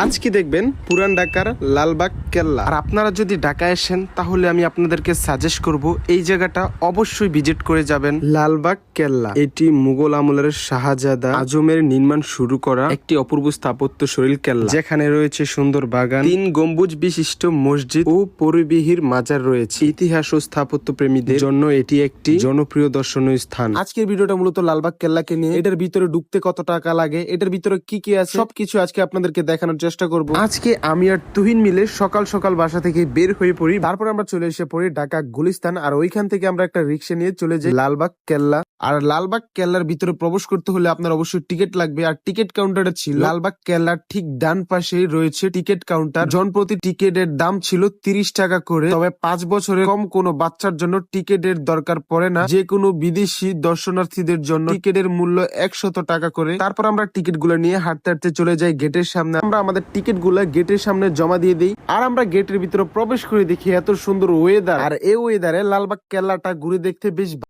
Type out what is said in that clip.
আজকে দেখবেন পুরান ঢাকার লালবাগ কেল্লা। আর আপনারা যদি ঢাকায় আসেন তাহলে আমি আপনাদেরকে সাজেস্ট করব এই জায়গাটা অবশ্যই ভিজিট করে যাবেন, লালবাগ কেল্লা। এটি মুঘল আমলের শাহজাদা আজমের নির্মাণ শুরু করা একটি অপূর্ব স্থাপত্য শৈল কেল্লা, যেখানে রয়েছে সুন্দর বাগান, 3 গম্বুজ বিশিষ্ট মসজিদ ও পরিবিহির মাজার রয়েছে। ইতিহাস ও স্থাপত্য প্রেমীদের জন্য এটি একটি জনপ্রিয় দর্শনীয় স্থান। আজকের ভিডিওটা মূলত লালবাগ কেল্লাকে নিয়ে। এটার ভিতরে ঢুকতে কত টাকা লাগে, এটার ভিতরে কি কি আছে, সবকিছু আজকে আপনাদেরকে দেখানোর চেষ্টা করব। আজকে আমি আর তুহিন মিলে সকাল সকাল বাসা থেকে বের হয়ে পড়ি। তারপর আমরা চলে এসে পড়ি ঢাকা গুলিস্তান, আর ওইখান থেকে আমরা একটা রিক্সা নিয়ে চলে যাই লালবাগ কেল্লা। আর লালবাগ কেল্লার ভিতরে প্রবেশ করতে হলে আপনার অবশ্যই টিকিট লাগবে, আর টিকিট কাউন্টারটা ছিল লালবাগ কেল্লার ঠিক ডান পাশেই রয়েছে টিকিট কাউন্টার। জনপ্রতি টিকিটের দাম ছিল 30 টাকা করে। তবে 5 বছরের কম কোনো বাচ্চার জন্য টিকিটের দরকার পড়ে না। যে কোনো বিদেশি দর্শনার্থীদের জন্য টিকিটের মূল্য 100 টাকা করে। তারপর আমরা টিকিট গুলো নিয়ে হাঁটতে হাঁটতে চলে যাই গেটের সামনে। আমরা আমাদের টিকিট গুলা গেটের সামনে জমা দিয়ে দিই, আর আমরা গেটের ভিতরে প্রবেশ করে দেখি এত সুন্দর ওয়েদার। আর এই ওয়েদারে লালবাগ কেল্লাটা ঘুরে দেখতে বেশ